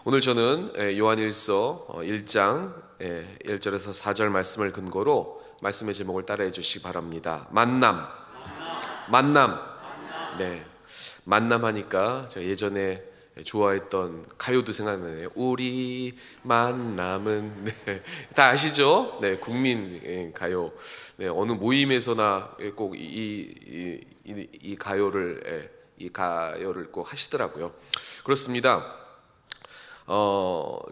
오늘 저는 요한일서 1장 1절에서 4절 말씀을 근거로 말씀의 제목을 따라해 주시기 바랍니다. 만남. 네, 만남하니까 제가 예전에 좋아했던 가요도 생각나네요. 우리 만남은. 네, 다 아시죠? 네, 국민 가요. 네, 어느 모임에서나 꼭 이 가요를 꼭 하시더라고요. 그렇습니다.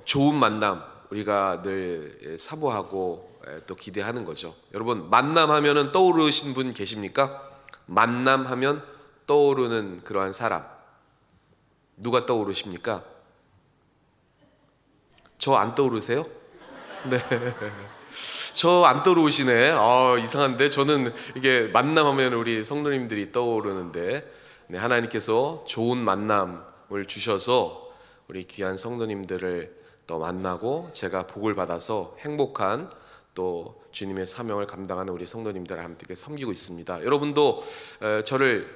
좋은 만남 우리가 늘 사모하고 또 기대하는 거죠. 여러분, 만남하면은 떠오르신 분 계십니까? 만남하면 떠오르는 그러한 사람 누가 떠오르십니까? 저 안 떠오르세요? 네, 저 안 떠오르시네. 이상한데 저는 이게 만남하면 우리 성도님들이 떠오르는데, 네, 하나님께서 좋은 만남을 주셔서 우리 귀한 성도님들을 또 만나고 제가 복을 받아서 행복한 또 주님의 사명을 감당하는 우리 성도님들을 함께 섬기고 있습니다. 여러분도 저를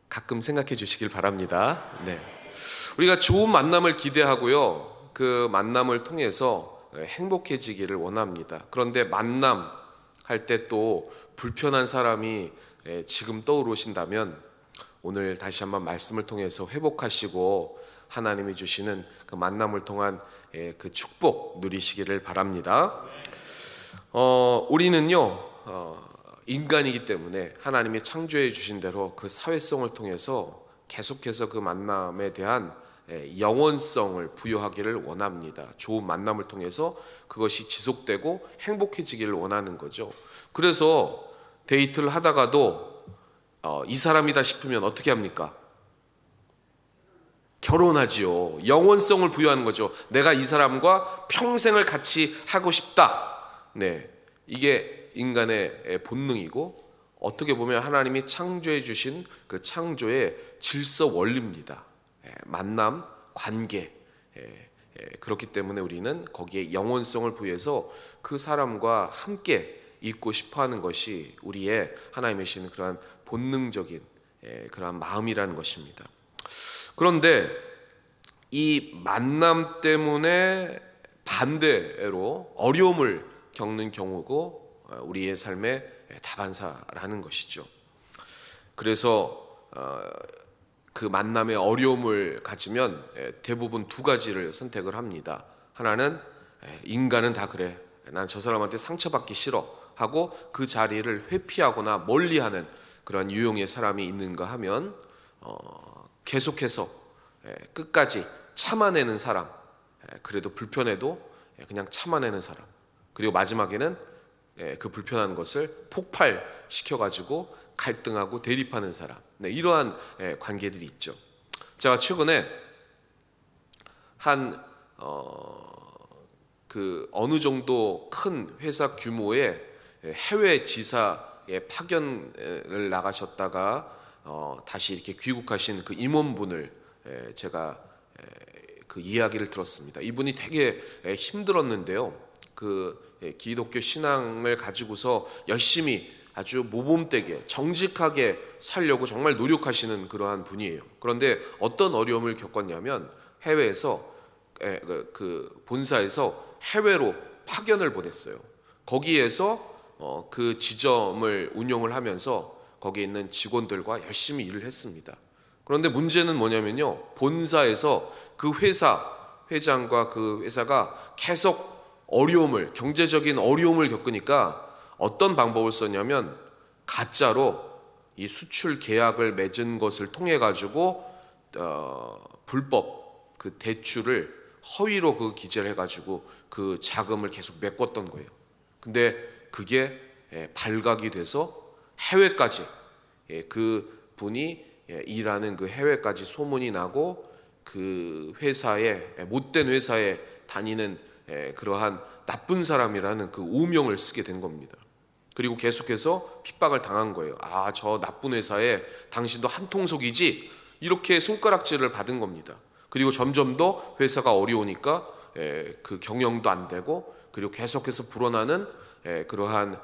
가끔 생각해 주시길 바랍니다. 네, 우리가 좋은 만남을 기대하고요, 그 만남을 통해서 행복해지기를 원합니다. 그런데 만남할 때 또 불편한 사람이 지금 떠오르신다면 오늘 다시 한번 말씀을 통해서 회복하시고 하나님이 주시는 그 만남을 통한 그 축복 누리시기를 바랍니다. 우리는요 인간이기 때문에 하나님이 창조해 주신 대로 그 사회성을 통해서 계속해서 그 만남에 대한 영원성을 부여하기를 원합니다. 좋은 만남을 통해서 그것이 지속되고 행복해지기를 원하는 거죠. 그래서 데이트를 하다가도 이 사람이다 싶으면 어떻게 합니까? 결혼하지요. 영원성을 부여하는 거죠. 내가 이 사람과 평생을 같이 하고 싶다. 네, 이게 인간의 본능이고 어떻게 보면 하나님이 창조해 주신 그 창조의 질서 원리입니다. 만남, 관계. 그렇기 때문에 우리는 거기에 영원성을 부여해서 그 사람과 함께 있고 싶어하는 것이 우리의 하나님의 주시는 그러한 본능적인 그러한 마음이라는 것입니다. 그런데 이 만남 때문에 반대로 어려움을 겪는 경우고 우리의 삶의 다반사라는 것이죠. 그래서 그 만남의 어려움을 가지면 대부분 두 가지를 선택을 합니다. 하나는 인간은 다 그래, 난 저 사람한테 상처받기 싫어 하고 그 자리를 회피하거나 멀리하는 그런 유형의 사람이 있는가 하면 계속해서 끝까지 참아내는 사람, 그래도 불편해도 그냥 참아내는 사람, 그리고 마지막에는 그 불편한 것을 폭발시켜가지고 갈등하고 대립하는 사람, 네, 이러한 관계들이 있죠. 제가 최근에 그 어느 정도 큰 회사 규모의 해외 지사에 파견을 나가셨다가 다시 이렇게 귀국하신 그 임원분을 제가 그 이야기를 들었습니다. 이분이 되게 힘들었는데요, 그 기독교 신앙을 가지고서 열심히 아주 모범되게 정직하게 살려고 정말 노력하시는 그러한 분이에요. 그런데 어떤 어려움을 겪었냐면 해외에서 그 본사에서 해외로 파견을 보냈어요. 거기에서 그 지점을 운영을 하면서 거기에 있는 직원들과 열심히 일을 했습니다. 그런데 문제는 뭐냐면요, 본사에서 그 회장과 그 회사가 계속 경제적인 어려움을 겪으니까 어떤 방법을 썼냐면 가짜로 이 수출 계약을 맺은 것을 통해 가지고 불법 그 대출을 허위로 그 기재를 해가지고 그 자금을 계속 메꿨던 거예요. 근데 그게 발각이 돼서 해외까지, 그 분이 일하는 그 해외까지 소문이 나고 그 못된 회사에 다니는 그러한 나쁜 사람이라는 그 오명을 쓰게 된 겁니다. 그리고 계속해서 핍박을 당한 거예요. 저 나쁜 회사에 당신도 한통속이지, 이렇게 손가락질을 받은 겁니다. 그리고 점점 더 회사가 어려우니까 그 경영도 안 되고, 그리고 계속해서 불어나는 그러한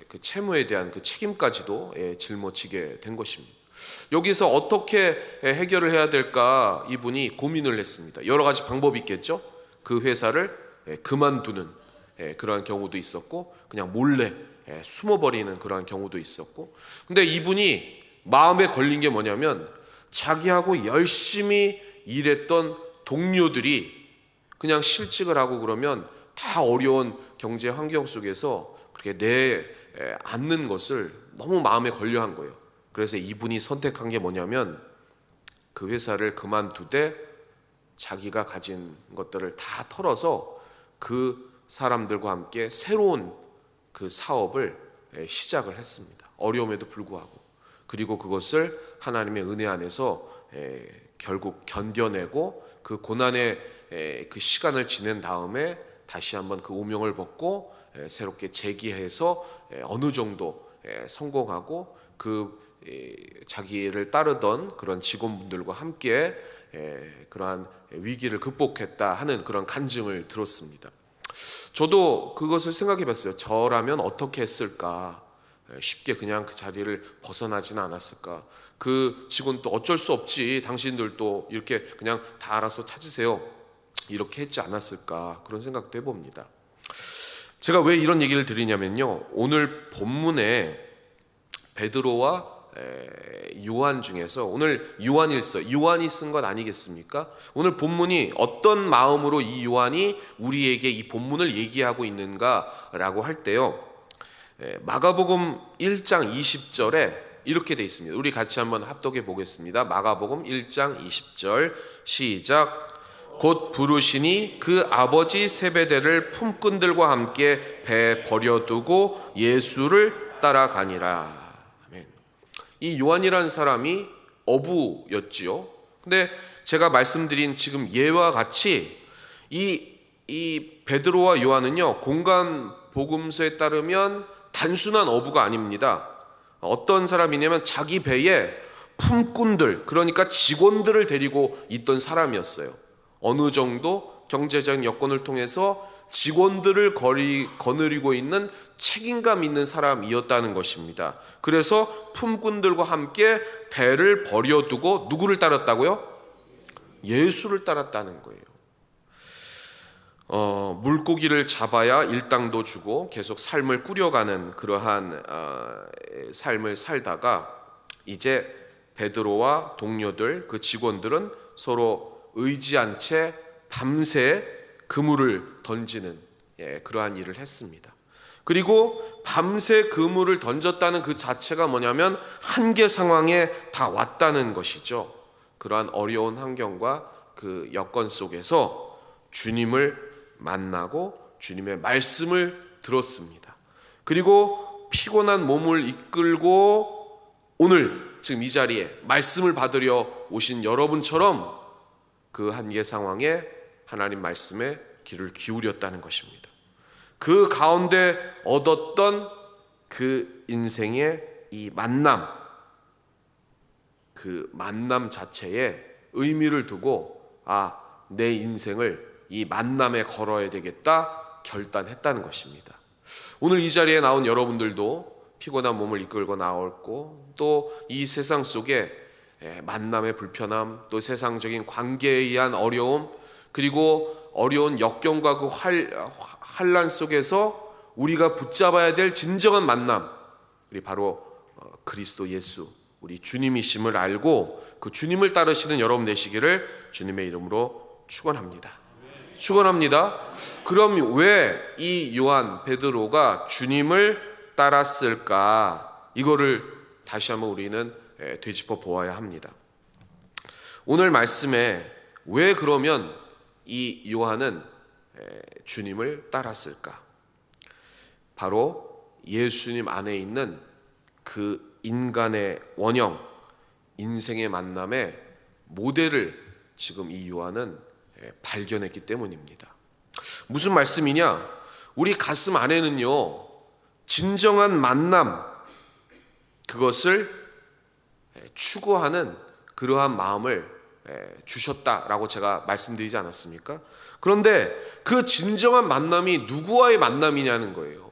그 채무에 대한 그 책임까지도 짊어지게 된 것입니다. 여기서 어떻게 해결을 해야 될까 이분이 고민을 했습니다. 여러 가지 방법이 있겠죠. 그 회사를 그만두는 그러한 경우도 있었고, 그냥 몰래 숨어버리는 그러한 경우도 있었고, 근데 이분이 마음에 걸린 게 뭐냐면 자기하고 열심히 일했던 동료들이 그냥 실직을 하고 그러면 다 어려운 경제 환경 속에서 그렇게 내앉는 것을 너무 마음에 걸려 한 거예요. 그래서 이분이 선택한 게 뭐냐면 그 회사를 그만두되 자기가 가진 것들을 다 털어서 그 사람들과 함께 새로운 그 사업을 시작을 했습니다. 어려움에도 불구하고. 그리고 그것을 하나님의 은혜 안에서 결국 견뎌내고 그 고난의 그 시간을 지낸 다음에 다시 한번 그 오명을 벗고 새롭게 재기해서 어느 정도 성공하고 그 자기를 따르던 그런 직원분들과 함께 그러한 위기를 극복했다 하는 그런 간증을 들었습니다. 저도 그것을 생각해 봤어요. 저라면 어떻게 했을까? 쉽게 그냥 그 자리를 벗어나지는 않았을까? 그 직원도 어쩔 수 없지, 당신들도 이렇게 그냥 다 알아서 찾으세요, 이렇게 했지 않았을까? 그런 생각도 해봅니다. 제가 왜 이런 얘기를 드리냐면요, 오늘 본문에 베드로와 요한 중에서 오늘 요한일서, 요한이 쓴 것 아니겠습니까? 오늘 본문이 어떤 마음으로 이 요한이 우리에게 이 본문을 얘기하고 있는가라고 할 때요, 마가복음 1장 20절에 이렇게 돼 있습니다. 우리 같이 한번 합독해 보겠습니다. 마가복음 1장 20절 시작. 곧 부르시니 그 아버지 세베대를 품꾼들과 함께 배 버려두고 예수를 따라가니라. 아멘. 이 요한이라는 사람이 어부였지요. 근데 제가 말씀드린 지금 예와 같이 이 베드로와 요한은요, 공간 복음서에 따르면 단순한 어부가 아닙니다. 어떤 사람이냐면 자기 배에 품꾼들, 그러니까 직원들을 데리고 있던 사람이었어요. 어느 정도 경제적인 여건을 통해서 직원들을 거느리고 있는 책임감 있는 사람이었다는 것입니다. 그래서 품꾼들과 함께 배를 버려두고 누구를 따랐다고요? 예수를 따랐다는 거예요. 물고기를 잡아야 일당도 주고 계속 삶을 꾸려가는 그러한 삶을 살다가 이제 베드로와 동료들, 그 직원들은 서로 의지한 채 밤새 그물을 던지는 그러한 일을 했습니다. 그리고 밤새 그물을 던졌다는 그 자체가 뭐냐면 한계 상황에 다 왔다는 것이죠. 그러한 어려운 환경과 그 여건 속에서 주님을 만나고 주님의 말씀을 들었습니다. 그리고 피곤한 몸을 이끌고 오늘 지금 이 자리에 말씀을 받으려 오신 여러분처럼 그 한계 상황에 하나님 말씀에 귀를 기울였다는 것입니다. 그 가운데 얻었던 그 인생의 이 만남, 그 만남 자체에 의미를 두고 내 인생을 이 만남에 걸어야 되겠다 결단했다는 것입니다. 오늘 이 자리에 나온 여러분들도 피곤한 몸을 이끌고 나왔고, 또 이 세상 속에 만남의 불편함, 또 세상적인 관계에 의한 어려움, 그리고 어려운 역경과 그 환란 속에서 우리가 붙잡아야 될 진정한 만남, 우리 바로 그리스도 예수, 우리 주님이심을 알고 그 주님을 따르시는 여러분 되시기를 주님의 이름으로 축원합니다. 축원합니다. 그럼 왜 이 요한 베드로가 주님을 따랐을까? 이거를 다시 한번 우리는 되짚어 보아야 합니다. 오늘 말씀에 왜 그러면 이 요한은 주님을 따랐을까? 바로 예수님 안에 있는 그 인간의 원형, 인생의 만남의 모델을 지금 이 요한은 발견했기 때문입니다. 무슨 말씀이냐? 우리 가슴 안에는요, 진정한 만남, 그것을 추구하는 그러한 마음을 주셨다라고 제가 말씀드리지 않았습니까? 그런데 그 진정한 만남이 누구와의 만남이냐는 거예요.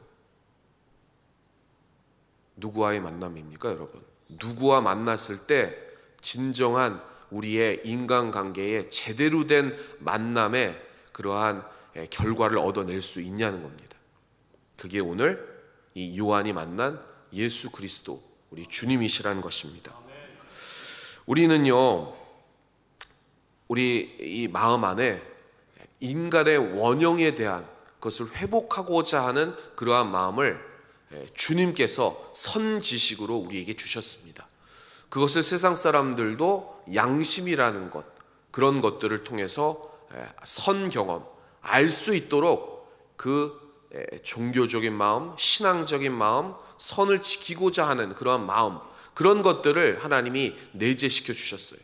누구와의 만남입니까, 여러분? 누구와 만났을 때 진정한 우리의 인간관계에 제대로 된 만남의 그러한 결과를 얻어낼 수 있냐는 겁니다. 그게 오늘 이 요한이 만난 예수 그리스도, 우리 주님이시라는 것입니다. 우리는요, 우리 이 마음 안에 인간의 원형에 대한 것을 회복하고자 하는 그러한 마음을 주님께서 선지식으로 우리에게 주셨습니다. 그것을 세상 사람들도 양심이라는 것, 그런 것들을 통해서 선 경험, 알 수 있도록 그 종교적인 마음, 신앙적인 마음, 선을 지키고자 하는 그러한 마음, 그런 것들을 하나님이 내재시켜 주셨어요.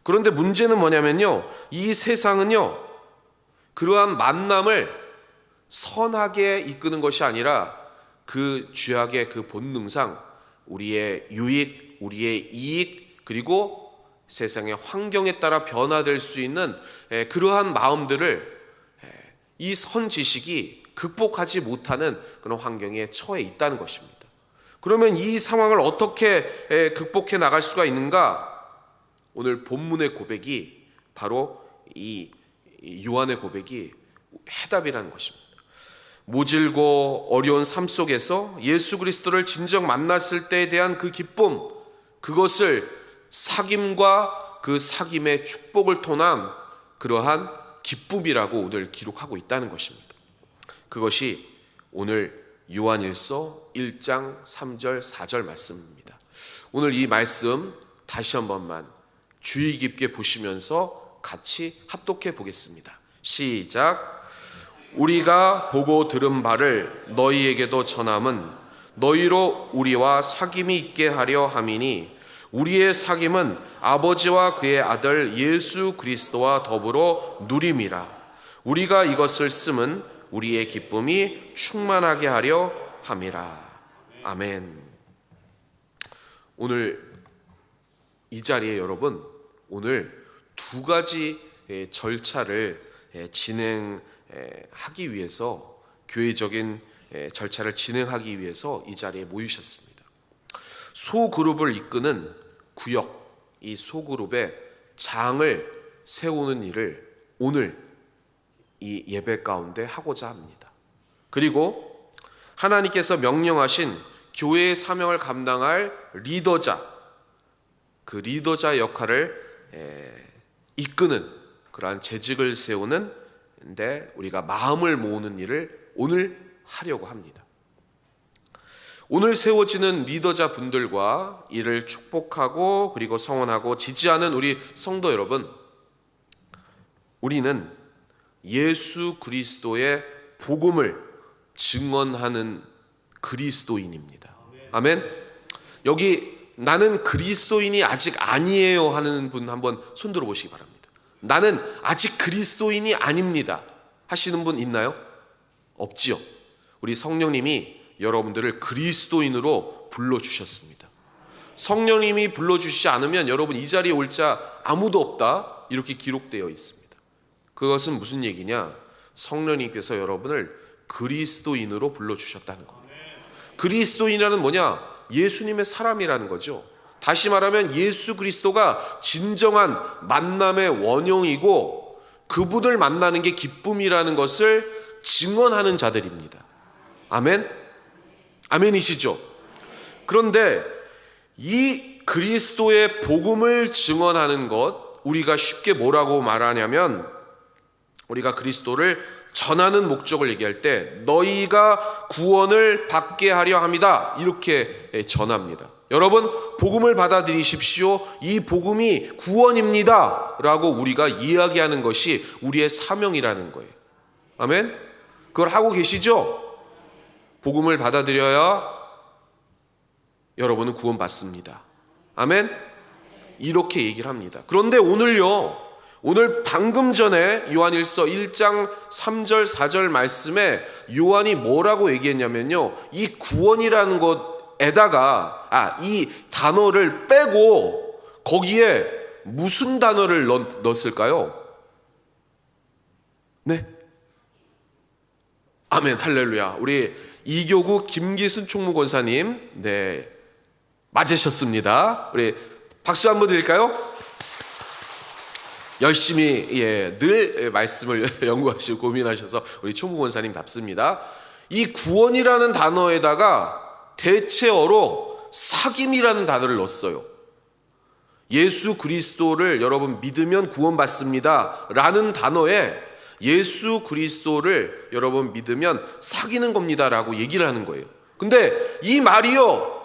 그런데 문제는 뭐냐면요, 이 세상은요, 그러한 만남을 선하게 이끄는 것이 아니라 그 죄악의 그 본능상 우리의 유익, 우리의 이익, 그리고 세상의 환경에 따라 변화될 수 있는 그러한 마음들을 이 선지식이 극복하지 못하는 그런 환경에 처해 있다는 것입니다. 그러면 이 상황을 어떻게 극복해 나갈 수가 있는가? 오늘 본문의 고백이 바로 이 요한의 고백이 해답이라는 것입니다. 모질고 어려운 삶 속에서 예수 그리스도를 진정 만났을 때에 대한 그 기쁨, 그것을 사귐과 그 사귐의 축복을 통한 그러한 기쁨이라고 오늘 기록하고 있다는 것입니다. 그것이 오늘 요한일서 1장 3절 4절 말씀입니다. 오늘 이 말씀 다시 한 번만 주의 깊게 보시면서 같이 합독해 보겠습니다. 시작. 우리가 보고 들은 바를 너희에게도 전함은 너희로 우리와 사귐이 있게 하려 함이니 우리의 사귐은 아버지와 그의 아들 예수 그리스도와 더불어 누림이라. 우리가 이것을 쓰면 우리의 기쁨이 충만하게 하려 함이라. 아멘. 오늘 이 자리에 여러분, 오늘 두 가지 절차를 진행하기 위해서, 교회적인 절차를 진행하기 위해서 이 자리에 모이셨습니다. 소그룹을 이끄는 구역, 이 소그룹의 장을 세우는 일을 오늘 이 예배 가운데 하고자 합니다. 그리고 하나님께서 명령하신 교회의 사명을 감당할 리더자, 그 리더자 역할을 이끄는 그러한 재직을 세우는 데 우리가 마음을 모으는 일을 오늘 하려고 합니다. 오늘 세워지는 리더자 분들과 이를 축복하고 그리고 성원하고 지지하는 우리 성도 여러분, 우리는 예수 그리스도의 복음을 증언하는 그리스도인입니다. 아멘. 여기 나는 그리스도인이 아직 아니에요 하는 분 한번 손들어 보시기 바랍니다. 나는 아직 그리스도인이 아닙니다 하시는 분 있나요? 없지요. 우리 성령님이 여러분들을 그리스도인으로 불러주셨습니다. 성령님이 불러주시지 않으면 여러분 이 자리에 올 자 아무도 없다, 이렇게 기록되어 있습니다. 그것은 무슨 얘기냐? 성령님께서 여러분을 그리스도인으로 불러주셨다는 겁니다. 그리스도인이라는 뭐냐? 예수님의 사람이라는 거죠. 다시 말하면 예수 그리스도가 진정한 만남의 원형이고 그분을 만나는 게 기쁨이라는 것을 증언하는 자들입니다. 아멘? 아멘이시죠? 그런데 이 그리스도의 복음을 증언하는 것, 우리가 쉽게 뭐라고 말하냐면, 우리가 그리스도를 전하는 목적을 얘기할 때 너희가 구원을 받게 하려 합니다, 이렇게 전합니다. 여러분, 복음을 받아들이십시오. 이 복음이 구원입니다 라고 우리가 이야기하는 것이 우리의 사명이라는 거예요. 아멘? 그걸 하고 계시죠? 복음을 받아들여야 여러분은 구원받습니다. 아멘? 이렇게 얘기를 합니다. 그런데 오늘요, 오늘 방금 전에 요한일서 1장 3절 4절 말씀에 요한이 뭐라고 얘기했냐면요, 이 구원이라는 것에다가 이 단어를 빼고 거기에 무슨 단어를 넣었을까요? 네? 아멘, 할렐루야. 우리 이교구 김기순 총무권사님, 네, 맞으셨습니다. 우리 박수 한번 드릴까요? 열심히 늘 말씀을 연구하시고 고민하셔서 우리 총무 권사님답습니다. 이 구원이라는 단어에다가 대체어로 사귐이라는 단어를 넣었어요. 예수 그리스도를 여러분 믿으면 구원받습니다 라는 단어에 예수 그리스도를 여러분 믿으면 사귀는 겁니다 라고 얘기를 하는 거예요. 근데 이 말이요,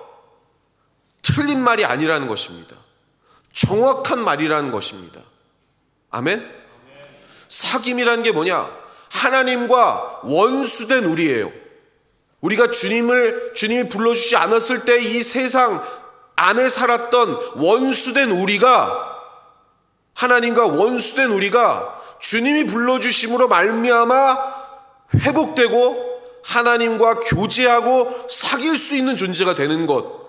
틀린 말이 아니라는 것입니다. 정확한 말이라는 것입니다. 아멘? 사귐이라는 게 뭐냐? 하나님과 원수된 우리예요. 우리가 주님이 불러주지 않았을 때 이 세상 안에 살았던 원수된 우리가, 하나님과 원수된 우리가 주님이 불러주심으로 말미암아 회복되고 하나님과 교제하고 사귈 수 있는 존재가 되는 것,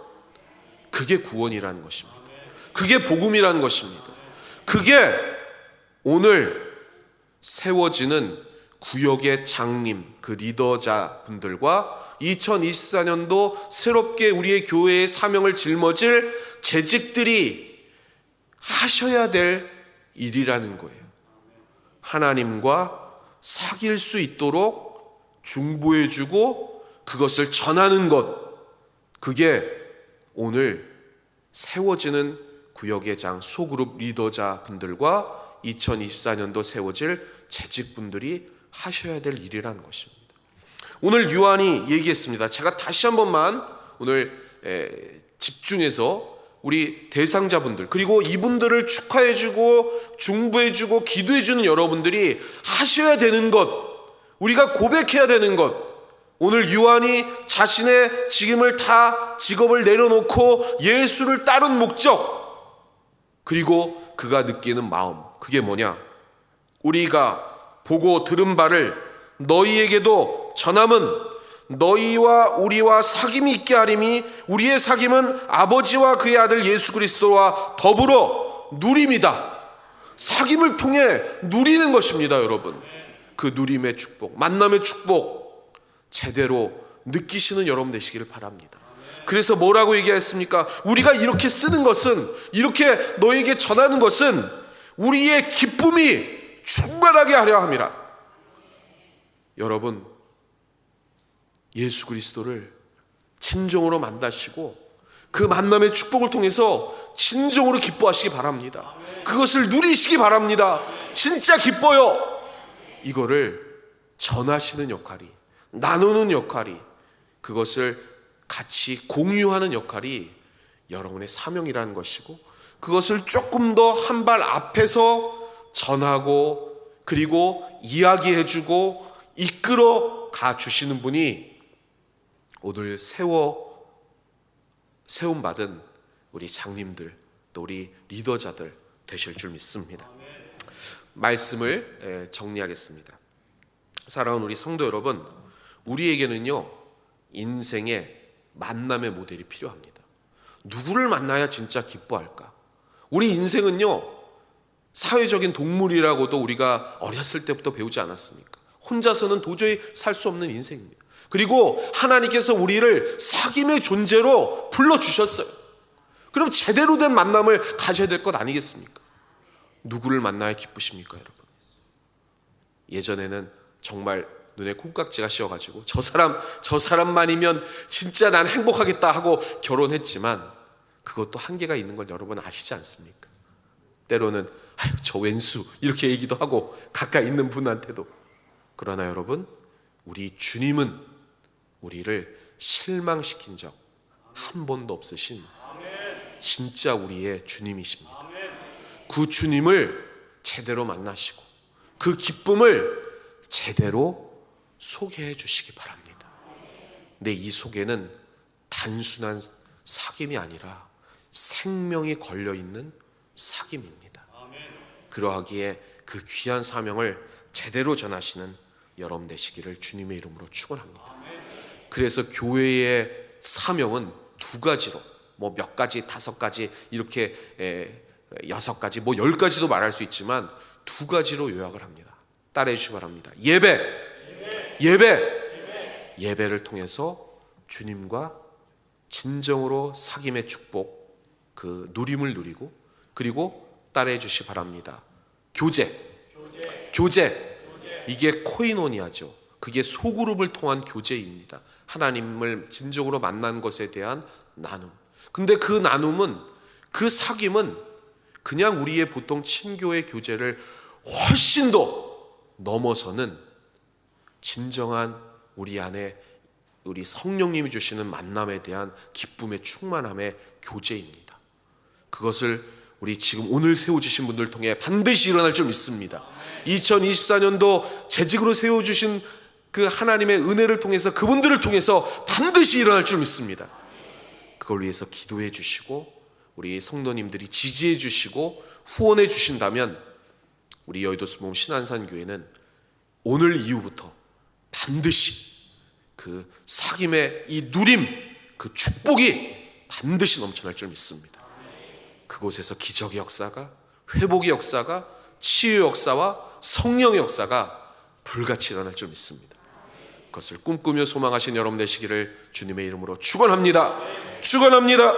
그게 구원이라는 것입니다. 그게 복음이라는 것입니다. 그게 오늘 세워지는 구역의 장님, 그 리더자 분들과 2024년도 새롭게 우리의 교회의 사명을 짊어질 재직들이 하셔야 될 일이라는 거예요. 하나님과 사귈 수 있도록 중보해주고 그것을 전하는 것, 그게 오늘 세워지는 구역의 장 소그룹 리더자 분들과 2024년도 세워질 재직분들이 하셔야 될 일이라는 것입니다. 오늘 요한이 얘기했습니다. 제가 다시 한 번만 오늘 집중해서 우리 대상자분들, 그리고 이분들을 축하해주고 중보해주고 기도해주는 여러분들이 하셔야 되는 것, 우리가 고백해야 되는 것, 오늘 요한이 자신의 직업을 내려놓고 예수를 따른 목적, 그리고 그가 느끼는 마음, 그게 뭐냐? 우리가 보고 들은 바를 너희에게도 전함은 너희와 우리와 사귐이 있게 하림이, 우리의 사귐은 아버지와 그의 아들 예수 그리스도와 더불어 누림이다. 사귐을 통해 누리는 것입니다, 여러분. 그 누림의 축복, 만남의 축복 제대로 느끼시는 여러분 되시기를 바랍니다. 그래서 뭐라고 얘기했습니까? 우리가 이렇게 쓰는 것은, 이렇게 너에게 전하는 것은 우리의 기쁨이 충만하게 하려 함이라. 여러분, 예수 그리스도를 진정으로 만나시고 그 만남의 축복을 통해서 진정으로 기뻐하시기 바랍니다. 그것을 누리시기 바랍니다. 진짜 기뻐요. 이거를 전하시는 역할이, 나누는 역할이, 그것을 같이 공유하는 역할이 여러분의 사명이라는 것이고, 그것을 조금 더 한 발 앞에서 전하고 그리고 이야기해주고 이끌어 가 주시는 분이 오늘 세움받은 우리 장님들, 또 우리 리더자들 되실 줄 믿습니다. 말씀을 정리하겠습니다. 사랑하는 우리 성도 여러분, 우리에게는요 인생의 만남의 모델이 필요합니다. 누구를 만나야 진짜 기뻐할까? 우리 인생은요 사회적인 동물이라고도 우리가 어렸을 때부터 배우지 않았습니까? 혼자서는 도저히 살 수 없는 인생입니다. 그리고 하나님께서 우리를 사귐의 존재로 불러주셨어요. 그럼 제대로 된 만남을 가져야 될 것 아니겠습니까? 누구를 만나야 기쁘십니까, 여러분? 예전에는 정말 눈에 콩깍지가 씌어가지고 저 사람만이면 진짜 난 행복하겠다 하고 결혼했지만 그것도 한계가 있는 걸 여러분 아시지 않습니까? 때로는 아유 저 왼수 이렇게 얘기도 하고 가까이 있는 분한테도. 그러나 여러분, 우리 주님은 우리를 실망시킨 적 한 번도 없으신 진짜 우리의 주님이십니다. 그 주님을 제대로 만나시고 그 기쁨을 제대로 소개해 주시기 바랍니다. 근데 이 소개는 단순한 사귐이 아니라 생명이 걸려있는 사귐입니다. 그러하기에 그 귀한 사명을 제대로 전하시는 여러분 되시기를 주님의 이름으로 축원합니다. 그래서 교회의 사명은 두 가지로, 뭐 몇 가지, 5가지, 이렇게 6가지, 뭐 10가지도 말할 수 있지만 두 가지로 요약을 합니다. 따라해 주시기 바랍니다. 예배를 통해서 주님과 진정으로 사귐의 축복, 그 누림을 누리고, 그리고 따라해 주시 바랍니다. 교제. 이게 코이노니아죠. 그게 소그룹을 통한 교제입니다. 하나님을 진정으로 만난 것에 대한 나눔. 근데 그 나눔은, 그 사귐은 그냥 우리의 보통 친교의 교제를 훨씬 더 넘어서는 진정한 우리 안에 우리 성령님이 주시는 만남에 대한 기쁨의 충만함의 교제입니다. 그것을 우리 지금 오늘 세워주신 분들 통해 반드시 일어날 줄 믿습니다. 2024년도 재직으로 세워주신 그 하나님의 은혜를 통해서, 그분들을 통해서 반드시 일어날 줄 믿습니다. 그걸 위해서 기도해 주시고 우리 성도님들이 지지해 주시고 후원해 주신다면 우리 여의도 수봉 신안산교회는 오늘 이후부터 반드시 그 사귐의 이 누림, 그 축복이 반드시 넘쳐날 줄 믿습니다. 그곳에서 기적의 역사가, 회복의 역사가, 치유의 역사와 성령의 역사가 불같이 일어날 줄 믿습니다. 그것을 꿈꾸며 소망하신 여러분 되시기를 주님의 이름으로 축원합니다. 축원합니다.